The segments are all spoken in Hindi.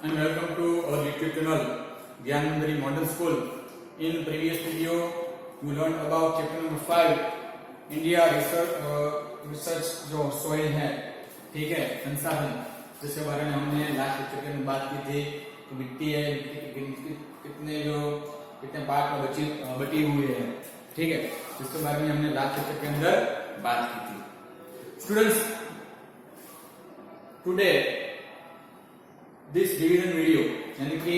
and welcome to our YouTube channel Gyanandari Modern School. In previous video, you learned about chapter number 5 India research जो soil है, ठीक है, संसाधन, जिसके बारे में हमने लास्ट चैप्टर में बात की थी कि मिट्टी है, कितने पार्ट में बटी हुई है, ठीक है, जिसके बारे में हमने लास्ट चैप्टर के अंदर बात की थी. Students, today this revision video यानी कि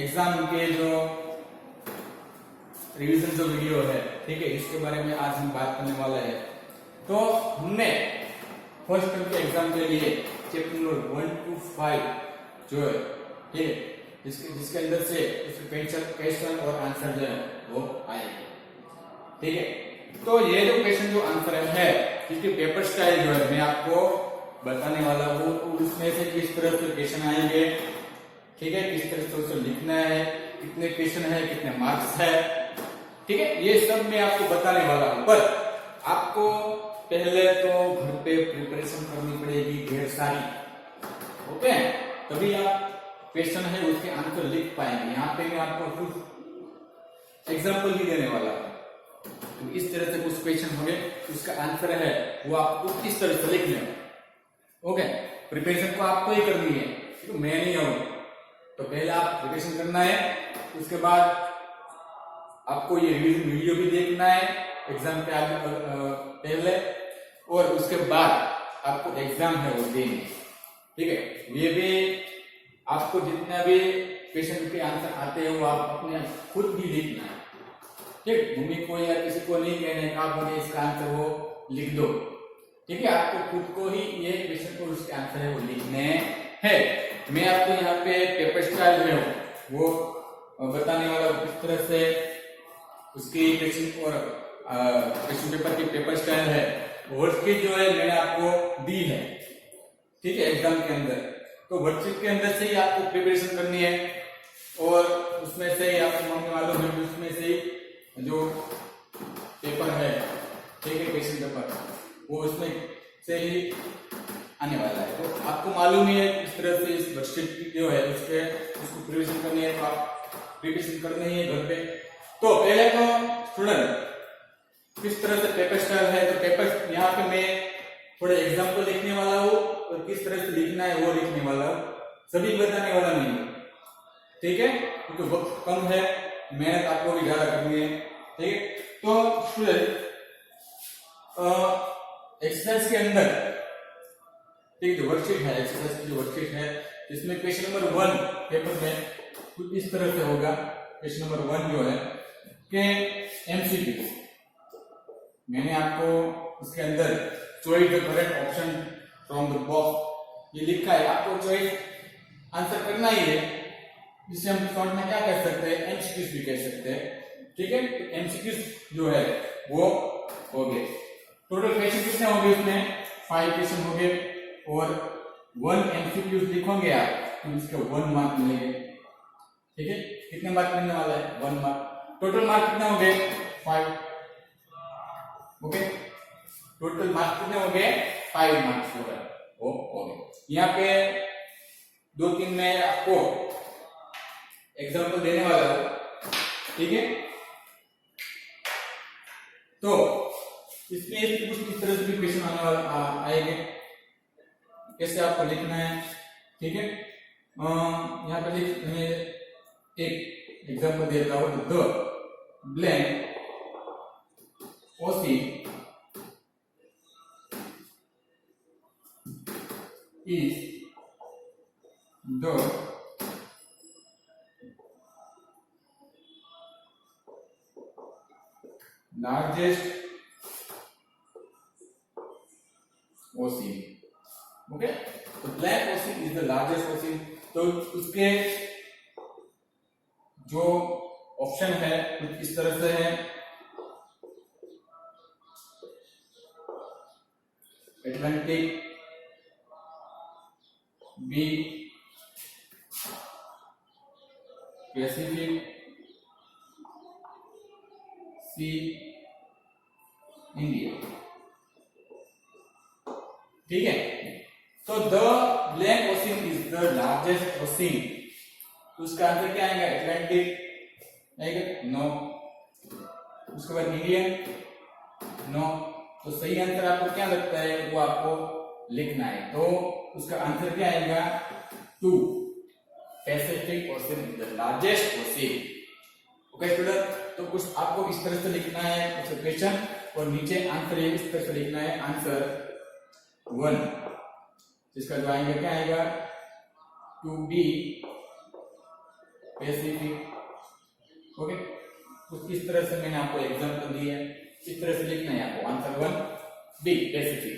एग्जाम के जो रिवीजन जो वीडियो है, ठीक है, इसके बारे में आज हम बात करने वाला है. तो हमने फर्स्ट टर्म के एग्जाम के लिए चैप्टर नंबर 1 to 5 जो है, ठीक है, जिसके अंदर से उसके क्वेश्चन और आंसर जो है वो आएंगे, ठीक है. तो ये जो क्वेश्चन जो आंसर है, इसके पेपर स्टाइल जो है मैं आपको बताने वाला हूँ. उसमें से किस तरह से क्वेश्चन आएंगे, ठीक है, किस तरह से उसे लिखना है, कितने क्वेश्चन है, कितने मार्क्स है, ठीक है, ये सब मैं आपको बताने वाला हूँ. पर आपको पहले तो घर पे प्रिपरेशन करनी पड़ेगी ढेर सारी, ओके, तभी आप क्वेश्चन है उसके आंसर लिख पाएंगे. यहाँ पे मैं आपको कुछ एग्जाम्पल भी देने वाला हूँ. तो इस तरह से कुछ क्वेश्चन होंगे, उसका आंसर है वो आपको किस तरह से लिखना है. ओके, प्रिपरेशन को आपको ही करनी है, तो मैं नहीं हूं. तो पहले आप प्रिपरेशन करना है, उसके बाद आपको ये रिवीजन वीडियो भी देखना है एग्जाम के आगे पहले, और उसके बाद आपको एग्जाम है वो देनी है, ठीक है. ये भी आपको जितना भी क्वेश्चन के आंसर आते हैं वो आप अपने खुद भी लिखना है, ठीक. मम्मी को या किसी को नहीं कहना है आप मुझे इसका आंसर वो लिख दो, ठीक है. आपको खुद को ही ये क्वेश्चन को उसके आंसर है वो लिखने हैं. मैं आपको यहाँ पे पेपर स्टाइल में हूँ वो बताने वाला हूँ किस तरह से उसकी क्वेश्चन और क्वेश्चन पेपर की पेपर स्टाइल है, वर्कशीट जो है मैंने आपको दी है, ठीक है, एग्जाम के अंदर. तो वर्कशीट के अंदर से ही आपको प्रिपरेशन करनी है, और उसमें से ही आपको मालूम है उसमें से ही जो पेपर है, ठीक है, क्वेश्चन पेपर वो उसमें से ही आने वाला है. तो आपको मालूम ही है इस तरह से इस वर्कशीट जो है उसको प्रिपरेशन करनी है, तो आप प्रिपरेशन करनी है घर पे. तो पहले तो स्टूडेंट किस तरह से पेपर स्टाइल है, तो पेपर यहाँ पे मैं थोड़े एग्जाम्पल लिखने वाला हूँ और किस तरह से लिखना है वो लिखने वाला हूँ, सभी बताने वाला नहीं है, ठीक है, क्योंकि वक्त कम है, मेहनत आपको भी ज्यादा करनी है, ठीक है. तो स्टूडेंट एक्सरसाइज के अंदर, ठीक, जो वर्कशीट है, एक्सरसाइज की जो वर्कशीट है, इसमें क्वेश्चन नंबर 1 पेपर में कुछ इस तरह से होगा. क्वेश्चन नंबर 1 जो है कि एमसीक्यू, मैंने आपको उसके अंदर choice the correct option from the box ये लिखा है, आपको चॉइस आंसर करना ही है, जिसे हम शॉर्ट में क्या कह सकते हैं, एमसीक्यूज भी कह सकते हैं, ठीक है. तो एमसीक्यूज जो है वो हो गए. टोटल क्वेश्चन कितने होंगे, उसमें 5 क्वेश्चन होंगे, और 1 एमसीक्यू लिखोगे आप तो इसके 1 मार्क मिलेंगे, ठीक है. कितने मार्क मिलने वाला है, 1 मार्क. टोटल मार्क कितने होंगे, 5, ओके. टोटल मार्क कितने होंगे, 5 मार्क्स हो गए. यहाँ पे 2-3 में आपको एग्जाम्पल देने वाला हूं, ठीक है. तो इसमें कुछ इस तरह से भी क्वेश्चन आने वाला आएंगे, कैसे आपको लिखना है, ठीक है. यहाँ पे मैं एक एग्जाम्पल देता हूँ. The blank ocean is the largest ocean, okay. तो black ocean is the largest ocean. तो उसके जो ऑप्शन है कुछ इस तरह से है, अटलांटिक, बी पैसिफिक, सी इंडिया, ठीक है. So the Blank Ocean is the largest largest ocean, तो उसका आंसर क्या आएगा? अटलांटिक आएगा? नो। उसके बाद इंडियन? नो। तो सही आंसर आपको क्या लगता है वो आपको लिखना है। तो उसका आंसर क्या आएगा? 2 Pacific ocean is the largest ocean. Okay student, तो कुछ आपको इस तरह से लिखना है कुछ क्वेश्चन और नीचे आंसर ये इस तरह से लिखना है आंसर 1, जिसका जो आएगा क्या आएगा? 2B Pacific. ओके, कुछ इस तरह से मैंने आपको एग्जांपल दिए है, इस तरह से लिखना है आपको आंसर 1B पैसिफिक।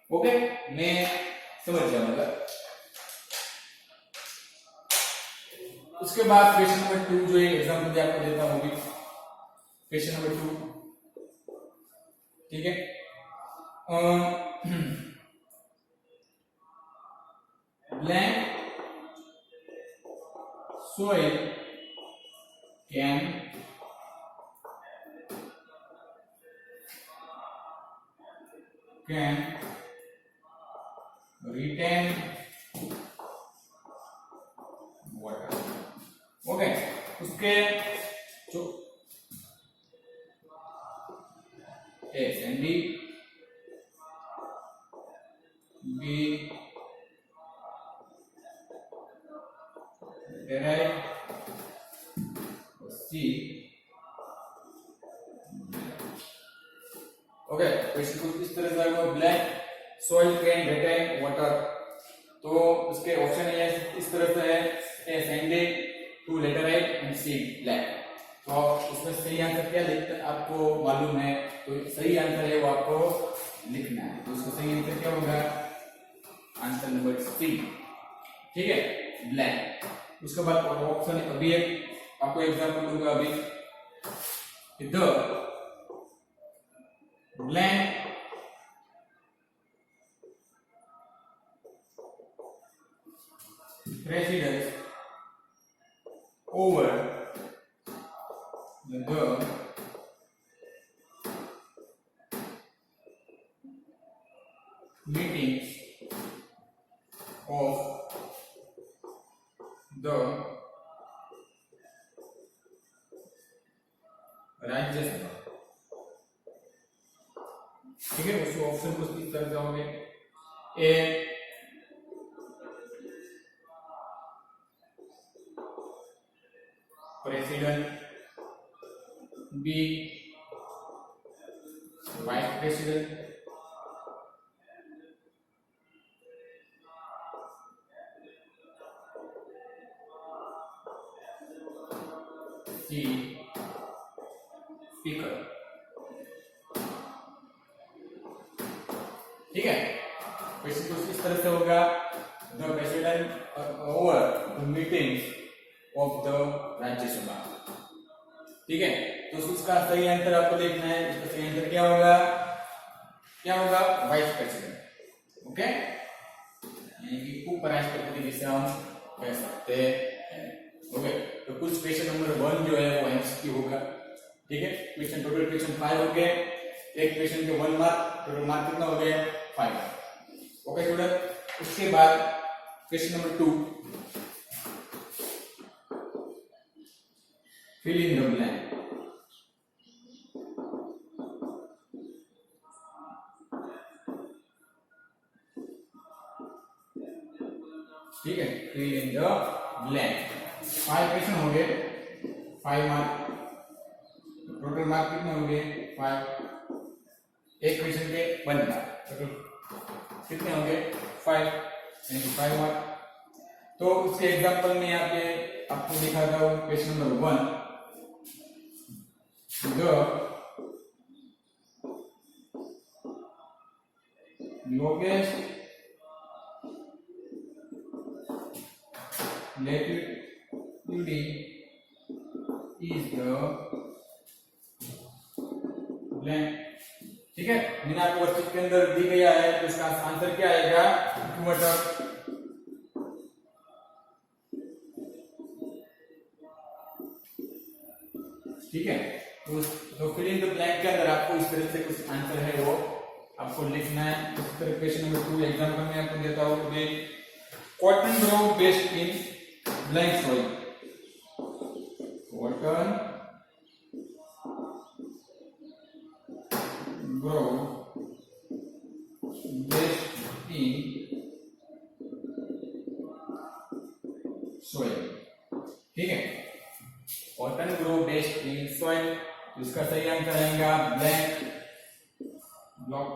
ओके, मैं समझ जाऊंगा। उसके बाद क्वेश्चन नंबर 2 जो है एग्जांपल आपको देता हूं अभी, क्वेश्चन नंबर 2, ठीक है। Blank soil can retain water। Okay, उसके जो A sandy, B alright, C। Okay, question कुछ इस तरह से आएगा, black soil can retain water. तो उसके ऑप्शन है इस तरह से है, A sandy, 2 laterite and C black. तो उसमें सही आंसर क्या लिखना आपको मालूम है, तो सही आंसर है वो आपको लिखना है। तो उसका सही आंसर क्या होगा? आंसर नंबर C, ठीक है, ब्लैक। उसके बाद ऑप्शन अभी एक आपको एग्जांपल दूंगा अभी, the blank precedence over the meetings of the Rajya Sabha. ठीक है, उस ऑप्शन को इस तरह जाओगे, ए प्रेसिडेंट, बी वाइस प्रेसिडेंट, सी स्पीकर। ठीक है, क्वेश्चन कुछ इस तरह से होगा, the president over the meetings of the Rajya Sabha. ठीक है, तो उसका सही आंसर आपको देखना है। इसका सही आंसर क्या होगा? क्या होगा? Vice president. ओके, यानी कि उपराष्ट्रपति जिसे हम कह सकते हैं। ओके, तो कुछ क्वेश्चन नंबर 1 जो है वो एमसीक्यू होगा। ठीक है, क्वेश्चन टोटल क्वेश्चन 5 हो गए, एक क्वेश्चन के 1 मार्क, टोटल मार्क कितना हो गया? 5। ओके स्टूडेंट, उसके बाद question number 2, fill in the blank। ठीक है, fill in the blank। 5 question हो गए, 5 मार्क, टोटल मार्क कितने हो गए? 5। एक क्वेश्चन के 1 मार्क, टोटल कितने हो गए? 5, यानी कि 5 मार्क। तो उसके एग्जांपल में यहाँ पे आपको दिखाता हूँ, question number 1, the lowest latitude is the blank। ठीक है, मैंने आपको वर्कशीट के अंदर दी गया है, तो इसका आंसर क्या आएगा? इक्वेटर। ठीक है, तो फिल इन द ब्लैंक के अंदर आपको इस तरह से कुछ आंसर है वो आपको लिखना है। इस तरह क्वेश्चन नंबर 2 एग्जांपल में आपको देता हूं कि cotton grow best in blank soil. Cotton grow best in soil. ठीक है, cotton grow best in soil, इसका सही आंसर आएगा ब्लैंक ब्लॉक।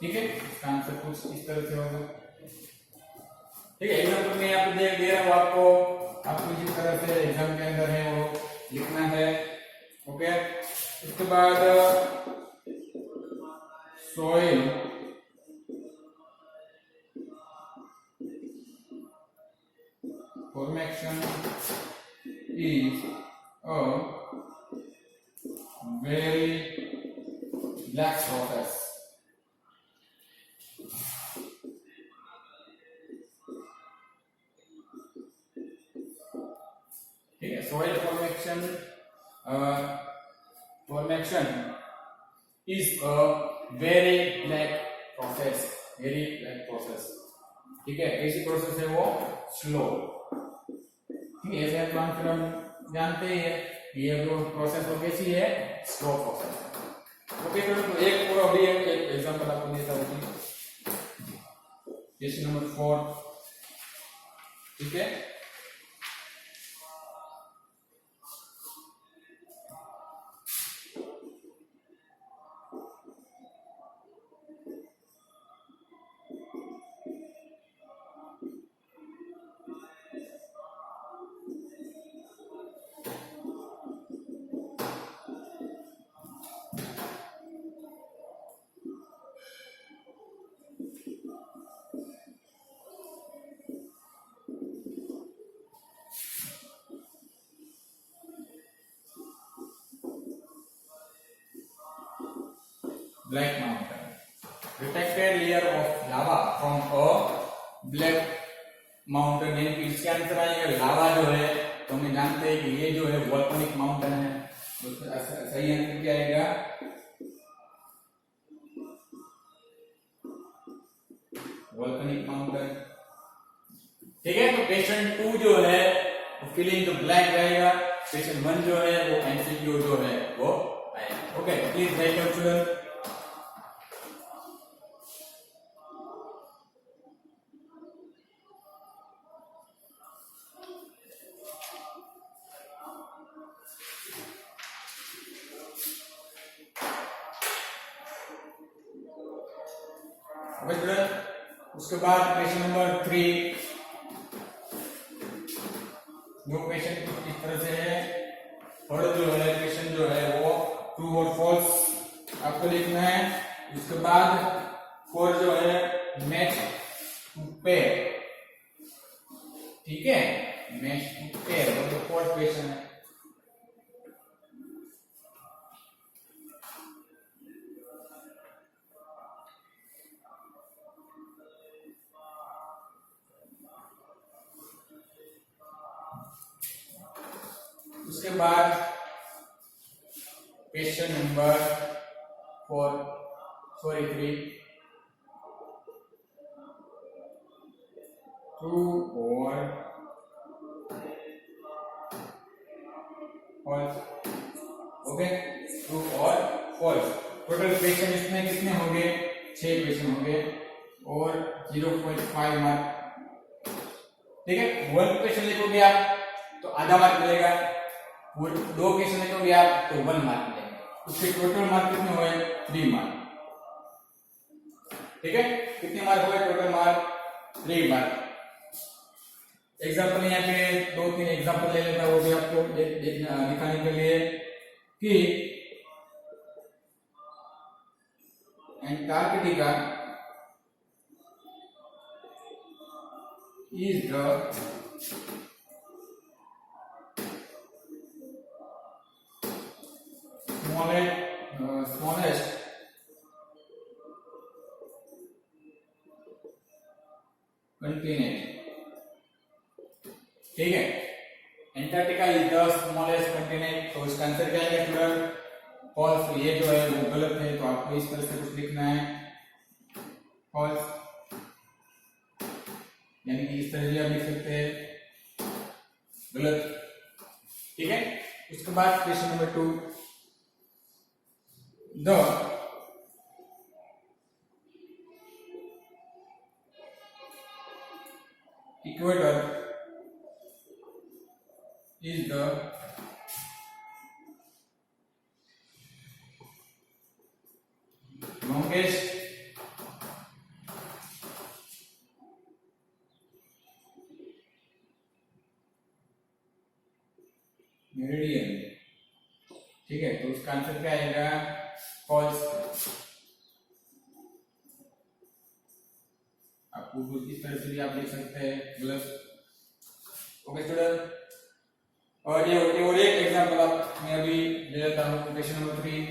ठीक है, इसका आंसर कुछ इस तरह से होगा। ठीक है, एग्जाम्पल में यहाँ पे दे रहा हूँ आपको जिस तरह से एग्जाम के अंदर है वो लिखना है। ओके, इसके बाद soil formation is a very black process। ठीक है, soil formation is a very black process, very black process। ठीक है, कैसी प्रोसेस है वो? स्लो। ठीक है, ऐसे फिर हम जानते ही है ये जो प्रोसेस वो कैसी है? Slow process. ओके, तो एक पूरा भी एक एग्जांपल आपको देता हूँ। Question number 4। ठीक है, Black Mountain, protected layer of lava from a black mountain। यानी कि इसके आंसर आएगा लावा जो है, तो हम जानते हैं कि ये जो है वोल्केनिक माउंटेन है। तो सही आंसर क्या आएगा? Volcanic mountain. ठीक है, तो क्वेश्चन 2 जो है वो फिल इन द ब्लैंक रहेगा, क्वेश्चन 1 जो है वो एमसीक्यू जो है वो आएगा। Okay, please right your student. उसके बाद क्वेश्चन नंबर 3। जो क्वेश्चन इस तरह से है, थर्ड जो है क्वेश्चन जो है वो ट्रू और फॉल्स आपको लिखना है। उसके बाद 4 जो है मैच टू पेयर। ठीक है, मैच टू पेयर वो तो फोर्थ क्वेश्चन है। उसके बाद क्वेश्चन नंबर 3, ट्रू और फॉल्स। ओके, ट्रू और फॉल्स। टोटल क्वेश्चन इसमें कितने होंगे? 6 क्वेश्चन होंगे और 0.5 मार्क। ठीक है, 1 क्वेश्चन लिखोगे आप तो आधा मार्क मिलेगा, 2 क्वेश्चन लिखोगे आप तो 1 मार्क मिलेगा। उसके टोटल मार्क कितने हुए? 3 मार्क। ठीक है, कितने मार्क हुए? Total mark 3 mark. एग्जाम्पल यहाँ पे 2-3 एग्जाम्पल ले लेता, वो भी आपको दिखाने के लिए कि Antarctica is the smallest continent। ठीक है, Antarctica is the smallest continent. तो इसका आंसर क्या है स्टूडेंट? फॉल्स। तो ये जो है वो गलत है, तो आपको इस तरह से कुछ लिखना है फॉल्स। यानी कि इस तरह से आप लिख सकते हैं, गलत। ठीक है, उसके बाद question number 2, the equator is the longest meridian. ठीक है, तो उसका आंसर क्या आएगा? फॉल्स। आपको कुछ इस तरह से भी आप लिख सकते हैं, गलत। ओके स्टूडेंट, और ये और एक एग्जांपल आप मैं अभी ले लेता हूँ, question number 3,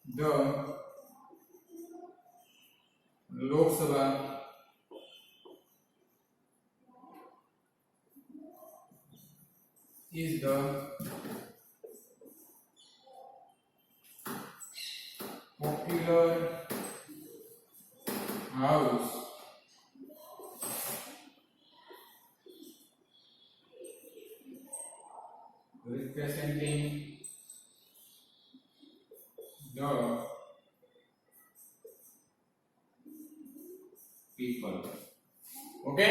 the Lok Sabha is the popular house representing the people। Okay,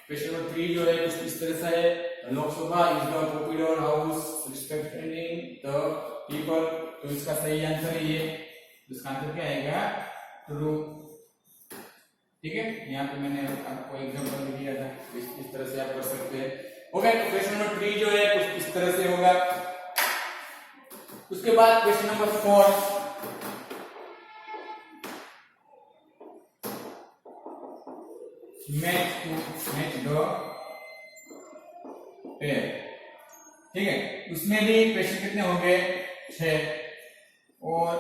question number 3 जो है कुछ इस तरह से है, Lok Sabha is the popular house respecting the people. तो इसका सही आंसर है ये, इसका आंसर क्या आएगा? ट्रू। ठीक है, यहाँ पे मैंने आपको एग्जांपल दिया था, इस तरह से आप कर सकते हैं। ओके, तो क्वेश्चन नंबर 3 जो है कुछ इस तरह से होगा। उसके बाद question number 4, match the pair. ठीक है, उसमें भी क्वेश्चन कितने होंगे? 6, और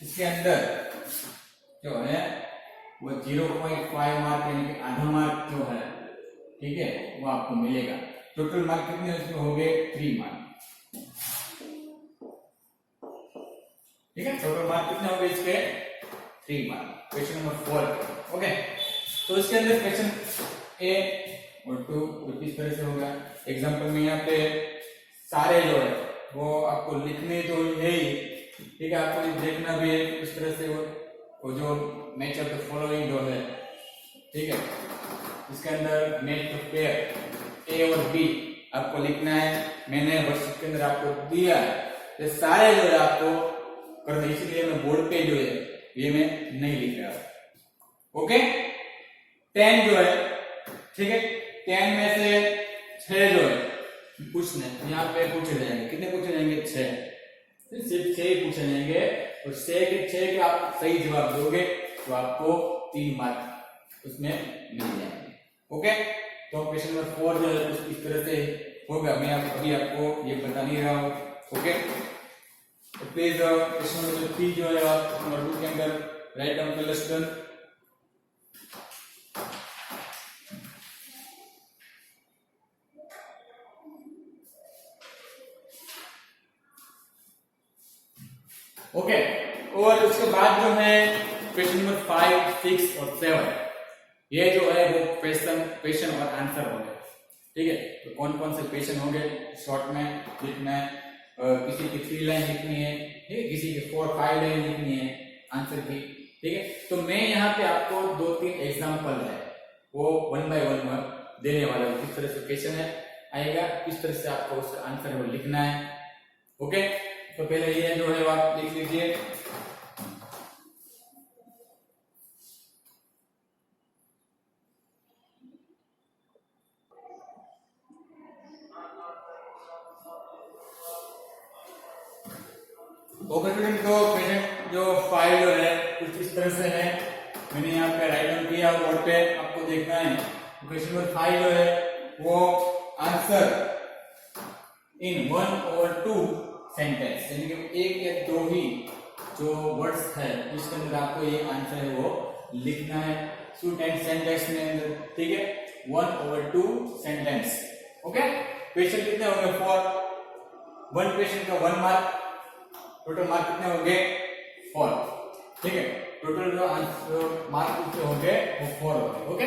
इसके अंदर जो है वो 0.5 मार्क यानी कि आधा मार्क जो है, ठीक है, वो आपको मिलेगा। टोटल मार्क कितने उसमें होंगे? 3 मार्क। ठीक है, टोटल मार्क कितने होंगे इसके? 3 मार्क, क्वेश्चन नंबर 4। ओके, तो इसके अंदर क्वेश्चन ए और 2 कुछ इस तरह से होगा। एग्जांपल में यहाँ पे सारे जो है वो आपको लिखने तो है ही, ठीक है, आपको देखना भी है इस तरह से। वो जो मैच ऑफ द फॉलोइंग जो है, ठीक है, इसके अंदर मैच ऑफ पेयर ए और बी आपको लिखना है। मैंने वर्कशीट के अंदर आपको दिया है, ये सारे जो है आपको करना, इसलिए मैं बोर्ड पे जो है ये मैं नहीं लिख रहा। ओके, 10 जो है, ठीक है, 10 में से 6 जो है पूछने यहाँ पे पूछे जाएंगे। कितने पूछे जाएंगे? 6, सिर्फ 6 ही पूछे जाएंगे, और 6 के आप सही जवाब दोगे तो आपको 3 मार्क उसमें मिल जाएंगे। ओके, तो क्वेश्चन नंबर 4 जो है कुछ इस तरह से होगा, मैं अभी आपको ये बता नहीं रहा हूँ। ओके, तो प्लीज क्वेश्चन नंबर 3 जो है आप नोटबुक के अंदर राइट डाउन कर लें। ओके, और उसके बाद जो है क्वेश्चन नंबर 5, 6 और 7 ये जो है वो क्वेश्चन और आंसर होंगे। ठीक है, तो कौन कौन से क्वेश्चन होंगे? शॉर्ट में लिखना है, किसी की 3 लाइन लिखनी है, ठीक है, किसी की 4-5 लाइन लिखनी है आंसर की। ठीक है, तो मैं यहाँ पे आपको 2-3 एग्जाम्पल है वो 1 बाय 1 देने वाला हूँ। किस तरह से क्वेश्चन है आएगा, किस तरह से आपको उसका आंसर वो लिखना है। ओके, तो पहले ये जो है आप लिख लीजिए। ओके स्टूडेंट, तो क्वेश्चन जो 5 जो है कुछ इस तरह से है, मैंने यहाँ पे राइट डाउन किया, बोर्ड पे आपको देखना है। क्वेश्चन नंबर 5 जो है वो आंसर इन 1/2 सेंटेंस, यानी कि 1 या 2 ही जो वर्ड्स है इसके अंदर आपको ये आंसर है वो लिखना है। सेंटेंस में, ठीक है, 1/2 सेंटेंस। ओके, क्वेश्चन कितने होंगे? 4, 1 क्वेश्चन का 1 मार्क, टोटल मार्क कितने होंगे 4, ठीक है। टोटल जो मार्क कितने होंगे वो 4 होंगे, ओके।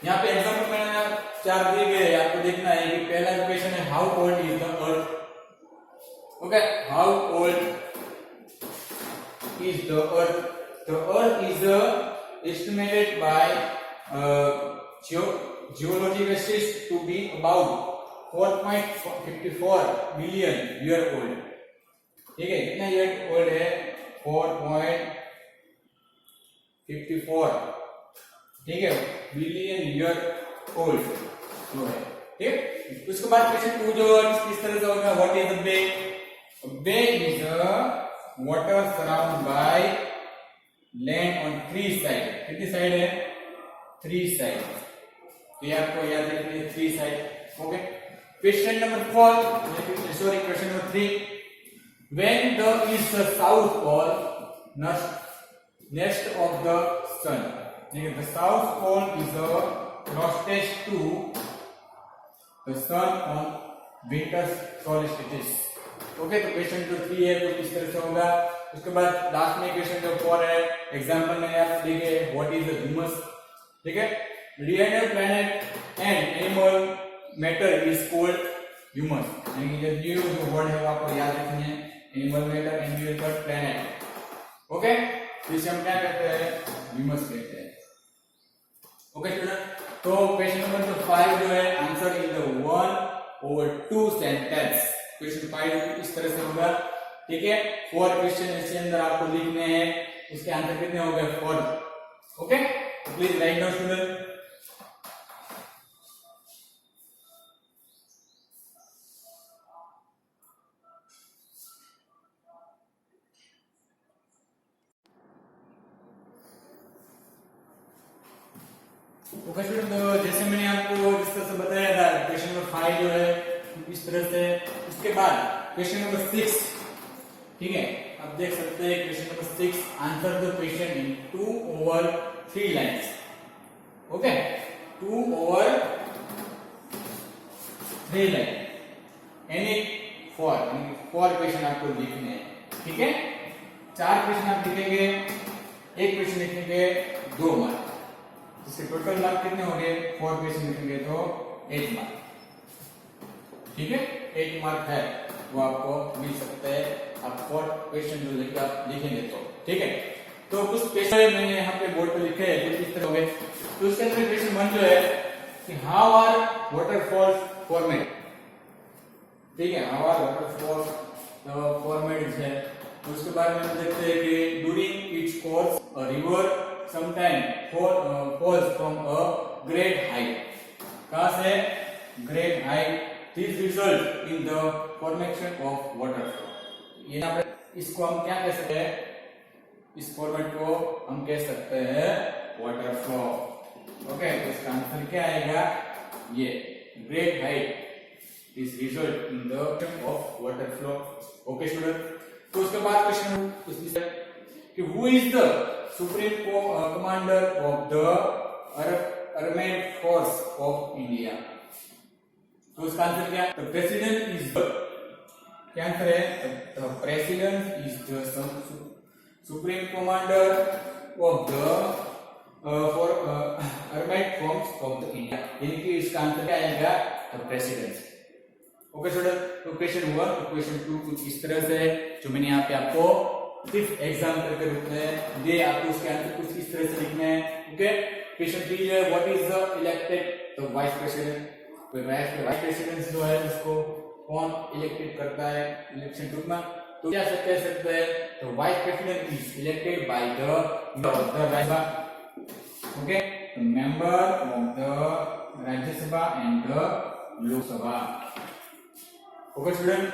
यहाँ पे एग्जाम्पल मैंने 4 दिए गए, आपको देखना है कि पहला क्वेश्चन है how old is the earth, okay. How old is the earth, the earth is estimated by geologists to be about 4.54 billion year old, ठीक है। कितना ईयर ओल्ड है 4.54, ठीक है, बिलियन ईयर ओल्ड जो है, ठीक है। उसके बाद क्वेश्चन 2 जो किस तरह से होगा, what is the bay, bay is water surround by land on 3 side, कितनी साइड है 3 साइड, तो ये आपको याद रखनी है 3 side, okay. Question number 4, sorry question number 3, when the is the south pole next of the sun, the south pole is the closest to the sun on winter solstice, okay. तो क्वेश्चन जो 3 है तो किस तरह से होगा। उसके बाद लास्ट में क्वेश्चन जो 4 है, एग्जांपल मैंने आपको दिए है, व्हाट इज द ह्यूमस, ठीक है। Reactive planet and animal matter is called humus, यानी कि जो वर्ड है वो आपको याद रखनी है, animal matter and reactive planet, okay. तो इसे हम क्या कहते हैं, ह्यूमस कहते हैं, ओके स्टूडेंट। तो क्वेश्चन नंबर 5 जो है answer in the 1/2 sentence, question 5 इस तरह से होगा, ठीक है। 4 क्वेश्चन इसके अंदर आपको लिखने हैं, इसके आंसर कितने हो गए 4, okay. Please write down student. Okay student, तो जैसे मैंने आपको जिस तरह से बताया था क्वेश्चन नंबर 5 जो है इस तरह से, उसके बाद क्वेश्चन नंबर 6, ठीक है। अब देख सकते हैं question number 6, answer the question in 2/3 lines, okay. 2/3 line, any 4 question आपको लिखने हैं, ठीक है। 4 क्वेश्चन आप लिखेंगे, एक क्वेश्चन लिखेंगे 2 मार्क, इसके टोटल मार्क कितने होंगे, 4 क्वेश्चन लिखेंगे तो 8 मार्क, ठीक है। 8 मार्क है वो आपको मिल सकता है, आप 4 क्वेश्चन जो लिखेंगे तो, ठीक है। तो कुछ क्वेश्चन मैंने यहाँ पे बोर्ड पे लिखे हैं जो इस तरह हो गए। तो उसके अंदर क्वेश्चन 1 जो है कि हाउ आर वाटरफॉल्स फॉर्मेड, ठीक है, हाउ आर वाटरफॉल्स फॉर्मेड है। तो उसके बारे में हम देखते हैं कि during its course a river sometime falls from a great height, कहां से great height, this result in the formation of waterfall, ये ना इसको हम क्या कह सकते हैं, इस फॉर्मेट को हम कह सकते हैं वाटरफ्लो, ओके। तो इसका आंसर क्या आएगा, ये great height is result in the of waterflow, okay student. तो उसके बाद क्वेश्चन कि who is the supreme commander of the armed force of India, तो उसका आंसर क्या है, the president is the, क्या आंसर है, the president is the supreme commander of the armed force of the India, यानी कि इसका आंसर क्या आएगा, the president, ओके स्टूडेंट। तो क्वेश्चन 1 और क्वेश्चन 2 कुछ इस तरह से जो मैंने यहाँ पे आपको सिर्फ एग्जाम्पल के रूप में दे, आपको उसके आंसर कुछ इस तरह से लिखने हैं, ओके। क्वेश्चन 3 है what is the elected the vice president, तो वाइस प्रेसिडेंट जो है उसको कौन इलेक्टेड करता है इलेक्शन ग्रुप में, तो क्या कह सकते हैं, तो vice president is elected by the Rajya Sabha, okay, the member of the Rajya Sabha and the Lok Sabha, okay student.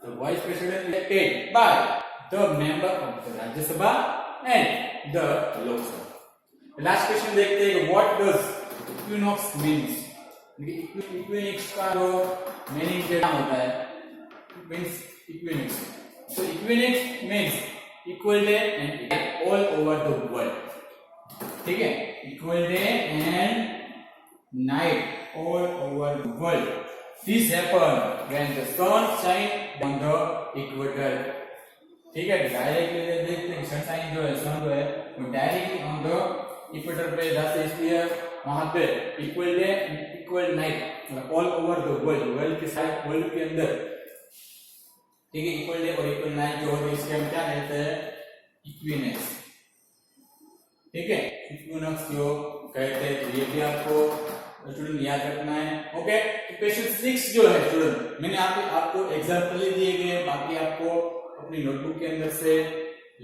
The vice president elected by the member of the Rajya Sabha and the Lok Sabha। Last question देखते हैं what does equinox means, equinox का जो मीनिंग क्या होता है, means equinox, so equinox means equal day and all over the world, ठीक है, equal day and night all over the world, this happen when the sun shine on the equator, ठीक है, डायरेक्टली देखते हैं सनशाइन जो है सन जो है वो डायरेक्टली ऑन द इक्वेटर पे जाते इसलिए वहां पे इक्वल डे इक्वल नाइट मतलब all over the world, world के साइड वर्ल्ड के अंदर, ठीक है, इक्वल डे और इक्वल नाइट जो होते हैं इसके हम क्या कहते हैं, इक्विनेक्स, ठीक है, इक्विनोक्स जो कहते हैं, तो ये भी आपको स्टूडेंट याद रखना है। ओके, तो क्वेश्चन 6 जो है स्टूडेंट मैंने आपको एग्जांपल दिए गए, बाकी आपको अपनी नोटबुक के अंदर से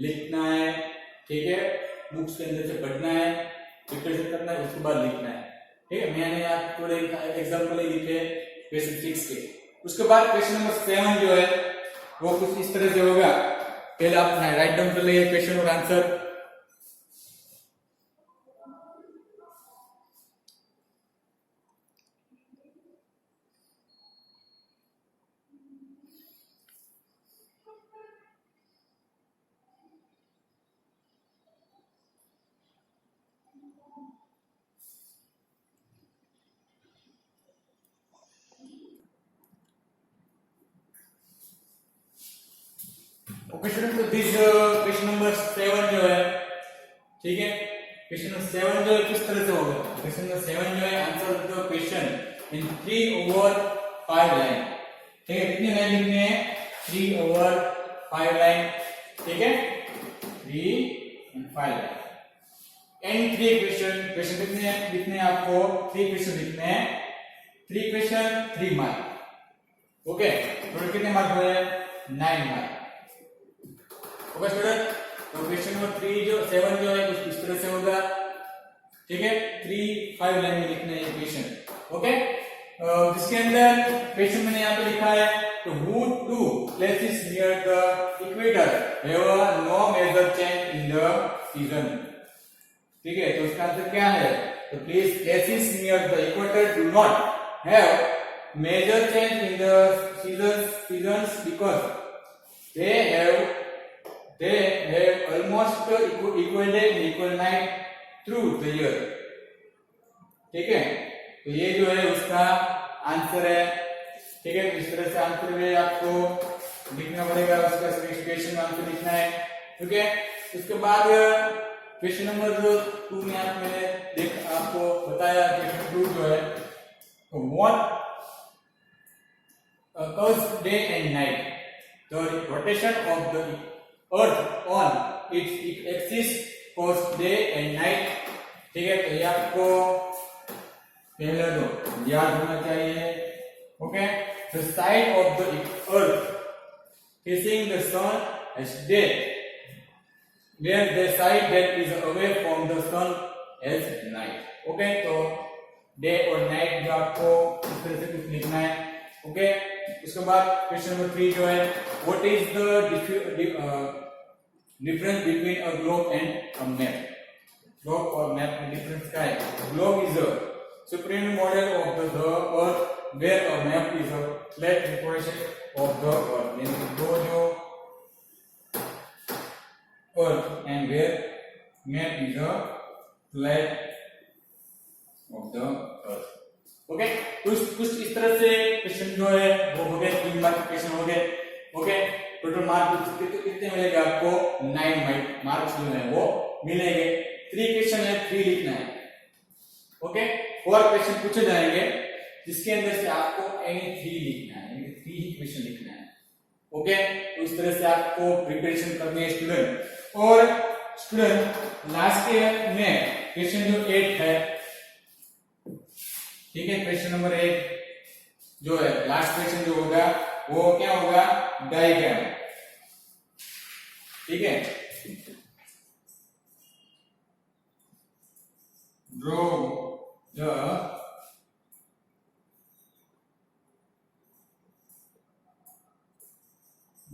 लिखना है, ठीक है, बुक्स के अंदर से पढ़ना है, प्रिपरेशन करना है, उसके बाद लिखना है, ठीक है। मैंने आपको एग्जांपल ही लिखे क्वेश्चन 6 के। उसके बाद क्वेश्चन नंबर 7 जो है वो कुछ इस तरह से होगा, पहले आप राइट डाउन कर लीजिए क्वेश्चन और आंसर। ओके स्टूडेंट, तो दिस क्वेश्चन नंबर 7 जो है, ठीक है, क्वेश्चन नंबर 7 जो है किस तरह से होगा, क्वेश्चन नंबर 7 जो है answer the question in 3/5 line, ठीक है, कितनी लाइन लिखनी है, 3/5 लाइन, ठीक है, 3 and 5 लाइन एंड 3 क्वेश्चन लिखने हैं आपको, 3 क्वेश्चन लिखने हैं, 3 क्वेश्चन 3 मार्क, ओके, टोटल कितने मार्क हुए, 9 मार्क। ओके स्टूडेंट, तो क्वेश्चन नंबर 3 जो 7 जो है कुछ इस तरह से होगा, ठीक है, 3-5 लाइन में लिखना है क्वेश्चन, ओके। जिसके अंदर क्वेश्चन मैंने यहाँ पे लिखा है, तो who two places near the equator have no major change in the season, ठीक है, तो इसका आंसर क्या है, तो please places near the equator do not have major change in the seasons because they have almost equal day and equal night through the year, ठीक है, तो ये जो है उसका आंसर है, ठीक है। तो इस तरह से आंसर में आपको लिखना पड़ेगा, उसका क्वेश्चन में आंसर लिखना है, ठीक है। उसके बाद क्वेश्चन नंबर 2 में मैंने आपको बताया, क्वेश्चन 2 जो है, तो what causes day and night, the rotation of the earth on its axis causes day and night, ठीक है, तो ये आपको पहले तो याद होना चाहिए, okay. The side of the earth facing the sun as day, where the side that is away from the sun as night, okay. तो डे और नाइट जो आपको इस तरह से कुछ लिखना है, ओके। उसके बाद क्वेश्चन नंबर 3 जो है, what is the difference between a globe and a map, globe और मैप में डिफरेंस क्या है, globe is a supreme model of the earth where a map is a flat representation of the earth, यानी दो जो earth and where map is a flat of the earth, okay. कुछ इस तरह से क्वेश्चन जो है वो हो गए, 3 मार्क के क्वेश्चन हो गए, ओके। टोटल मार्क कितने मिलेंगे आपको, 9 मार्क्स जो है वो मिलेंगे। 3 क्वेश्चन है, 3 लिखना है, ओके। 4 क्वेश्चन पूछे जाएंगे जिसके अंदर से आपको एनी 3 लिखना है, यानी 3 ही क्वेश्चन लिखना है, ओके। तो इस तरह से आपको प्रिपरेशन करनी है स्टूडेंट। और स्टूडेंट लास्ट में क्वेश्चन जो 8 है, ठीक है, क्वेश्चन नंबर 8 जो है लास्ट क्वेश्चन जो होगा वो क्या होगा, डायग्राम, ठीक है, draw the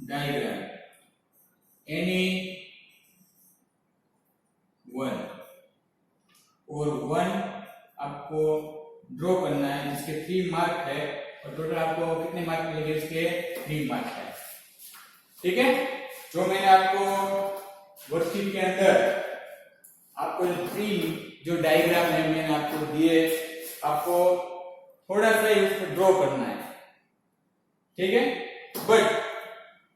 diagram any one और 1 आपको ड्रॉ करना है जिसके 3 मार्क है, और टोटल आपको कितने मार्क मिलेंगे, इसके 3 मार्क है, ठीक है। जो मैंने आपको वर्कशीट के अंदर आपको 3 जो डायग्राम है मैंने आपको दिए, आपको थोड़ा सा उसको ड्रॉ करना है, ठीक है। बट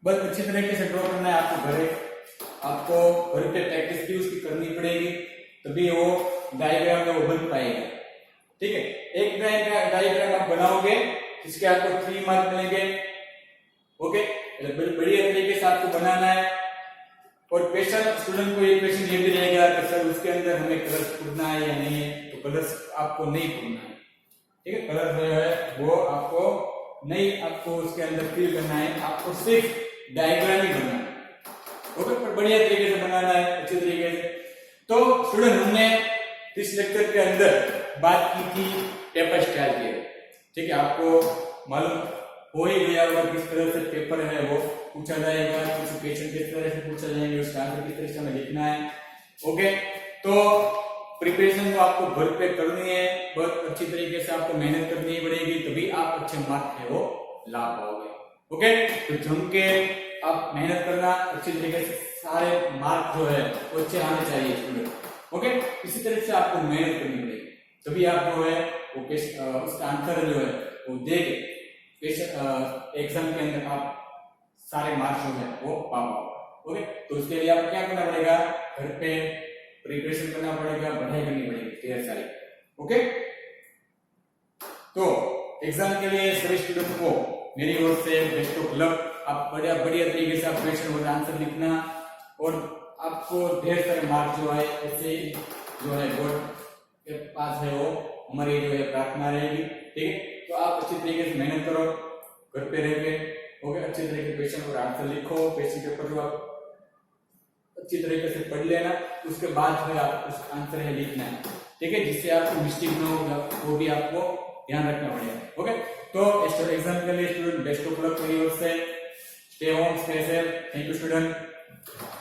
बस अच्छी तरीके से ड्रॉ करना है आपको आपको घर पे प्रैक्टिस भी उसकी करनी पड़ेगी, तभी वो डायग्राम में वो बन पाएगा। ठीक है, एक डायग्राम आप बनाओगे जिसके आपको 3 मार्क मिलेंगे। ओके, बढ़िया तरीके से आपको बनाना है। और क्वेश्चन स्टूडेंट को ये क्वेश्चन ये भी रहेगा कि सर उसके अंदर हमें कलर्स पूरना है या नहीं है, तो कलर्स आपको नहीं पूरना है। ठीक है, कलर जो है वो आपको नहीं, आपको उसके अंदर फिल करना है, आपको सिर्फ डायग्राम ही बनाना है। ओके, पर बढ़िया तरीके से बनाना है, अच्छे तरीके से। तो स्टूडेंट हमने इस लेक्चर के अंदर बात की थी पेपर स्टाइल की। ठीक है, आपको मालूम हो ही गया होगा किस तरह से पेपर है वो पूछा जाएगा, कुछ क्वेश्चन किस तरह से पूछा जाएंगे, उसका आंसर किस तरह से हमें लिखना है। ओके, तो प्रिपरेशन तो आपको घर पे करनी है, बहुत अच्छी तरीके से आपको मेहनत करनी पड़ेगी, तभी आप अच्छे मार्क्स है वो ला पाओगे। ओके, तो जम के आप मेहनत करना, अच्छी तरीके से सारे मार्क जो है वो अच्छे आने चाहिए स्टूडेंट। ओके, इसी तरह से आपको मेहनत करनी पड़ेगी, तभी आप जो है वो उसका आंसर जो है वो देके एग्जाम के अंदर आप सारे मार्क्स जो है वो पा पाओगे। ओके, तो उसके लिए आपको क्या करना पड़ेगा, घर पे प्रिपरेशन करना पड़ेगा, पढ़ाई करनी पड़ेगी ढेर सारी। ओके, तो एग्जाम के लिए सभी स्टूडेंट को मेरी ओर से बेस्ट ऑफ लक। आप बढ़िया तरीके से आप क्वेश्चन और आंसर लिखना, और आपको ढेर सारे मार्क्स जो है ऐसे जो है बोर्ड के पास है वो हमारी जो है प्रार्थना रहेगी। ठीक है, तो आप अच्छी तरीके से मेहनत करो घर पे रह के। ओके, अच्छे तरीके से क्वेश्चन और आंसर लिखो, क्वेश्चन पेपर जो आप अच्छी तरीके से पढ़ लेना, उसके बाद जो है आप उस आंसर है लिखना है। ठीक है, जिससे आपको मिस्टेक ना होगा वो भी आपको ध्यान रखना पड़ेगा। ओके, तो एग्जाम के लिए स्टूडेंट बेस्ट ऑफ लक मेरी ओर से। Stay home, stay safe. Thank you student.